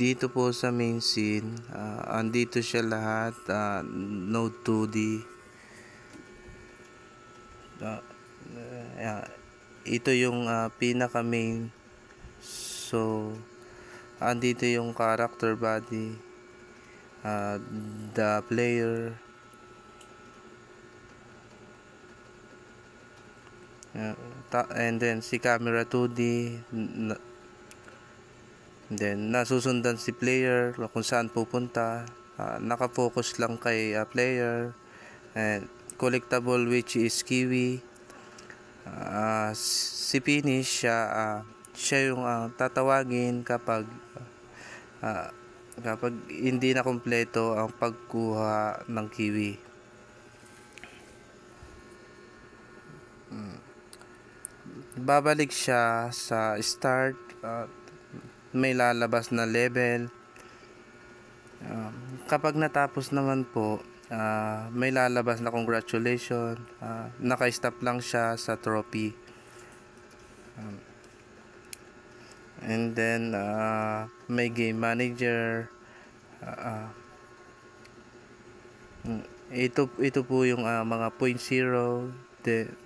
dito po sa main scene, andito siya lahat, Node 2D. Ito yung pinaka main. So andito yung character body, the player, and then si camera 2D, then nasusundan si player kung saan pupunta. Nakafocus lang kay player, and collectible which is Kiwi. Si Finish siya yung tatawagin kapag hindi na kompleto ang pagkuha ng Kiwi. Babalik siya sa start, may lalabas na level. Kapag natapos naman po, may lalabas na congratulations, naka-stop lang siya sa trophy. And then may game manager. Ito po yung mga 0.0.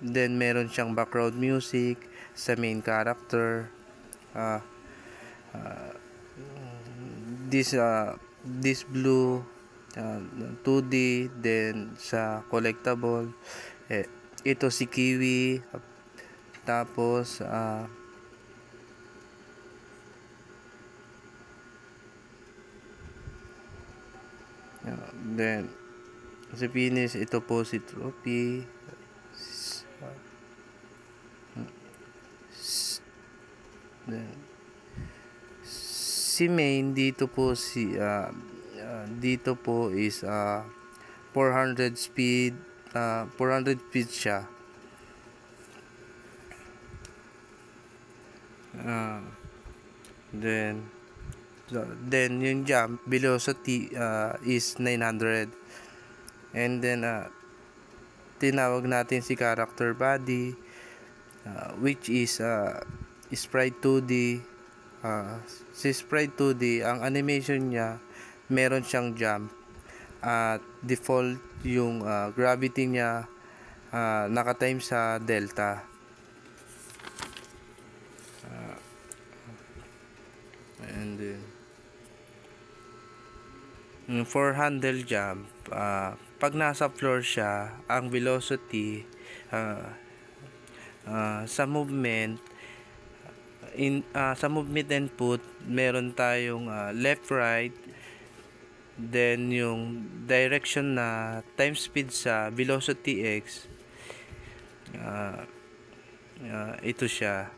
Then meron siyang background music sa main character. This blue 2D, then sa collectible, ito si Kiwi. Tapos then si Finish, ito po si Trophy. Then si main dito po dito po is 400 speed, 400 speed siya. Then yung jump velocity is 900. And then tinawag natin si character body, which is Sprite 2D. Si Sprite 2D, ang animation niya, meron siyang jump at default yung gravity niya nakatime sa delta. And then for handle jump, pag nasa floor siya, ang velocity sa movement sa movement input, meron tayong left, right, then yung direction na time speed sa velocity x, ito siya.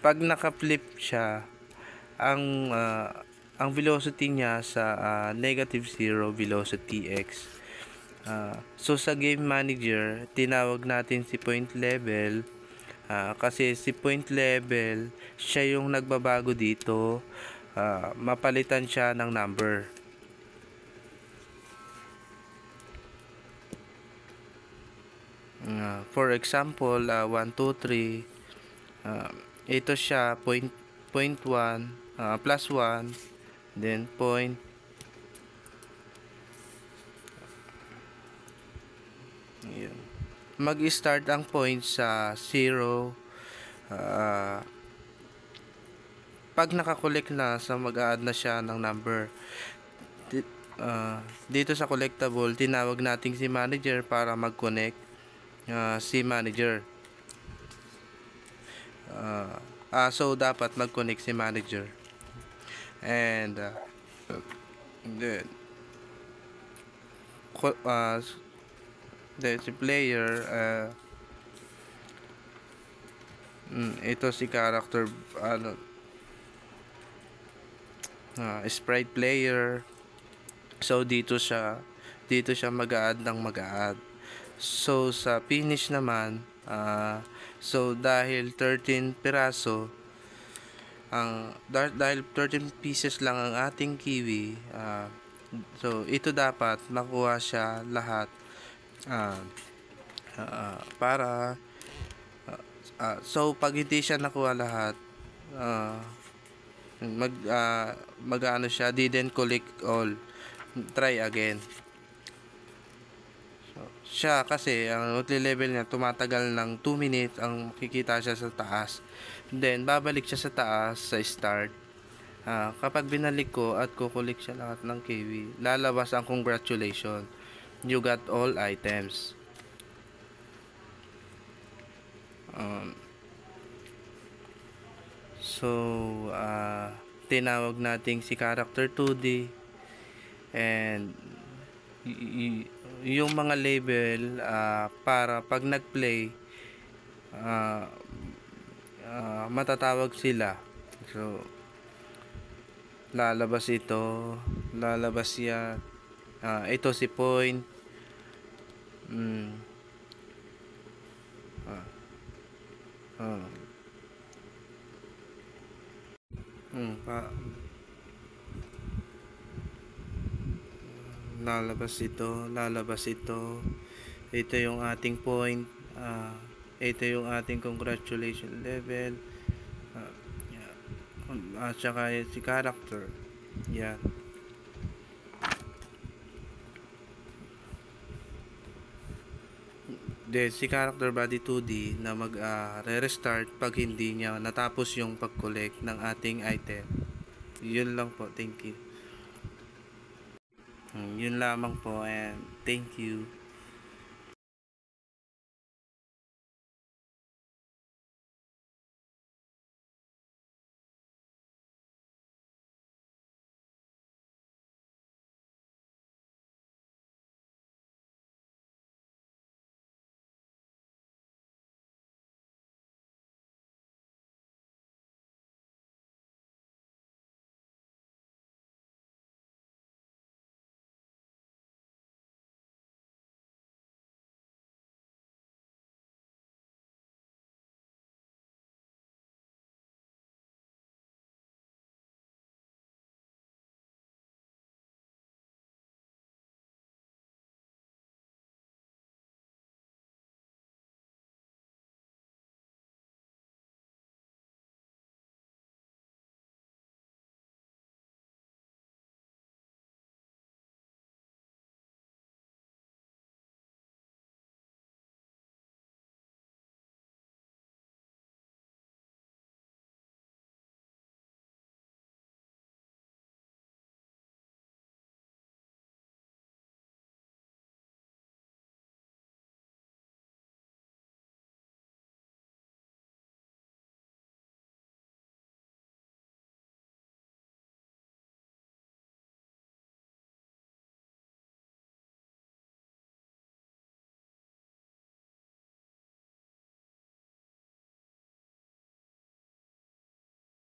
Pag naka-flip siya, ang velocity niya sa -0 velocity x. So sa game manager, tinawag natin si point level, kasi si point level, siya yung nagbabago dito. Mapalitan siya ng number. For example, 1, 2, 3, ito siya point 1, plus 1, then point, yun. Mag-start ang point sa 0. Pag nakakolect na, sa mag-a-add na siya ng number. Dito sa collectible, tinawag natin si manager para mag-connect si manager. So dapat mag-connect si manager. And then si player, ito si character, sprite player. So dito siya mag-a-add ng mag-a-add. So sa Finish naman, so dahil 13 piraso, dahil 13 pieces lang ang ating Kiwi, so ito dapat makuha siya lahat, para so pag hindi siya nakuha lahat, mag-ano siya, didn't collect all. Try again. So, siya kasi ang level niya tumatagal ng 2 minutes, ang makikita siya sa taas. Then babalik siya sa taas sa start. Kapag binalik ko at kukulik siya lahat ng KV, lalabas ang congratulations. You got all items. So, tinawag natin si character 2D, and yung mga label para pag nag-play matatawag sila. So, lalabas ito, lalabas yan. Ito si Point. Lalabas ito, lalabas ito. Ito yung ating Point. Ito yung ating congratulation level. At saka si character. Yan. Then si character body 2D na re-restart pag hindi niya natapos yung pag-collect ng ating item. Yun lang po. Thank you. Yun lamang po, and thank you.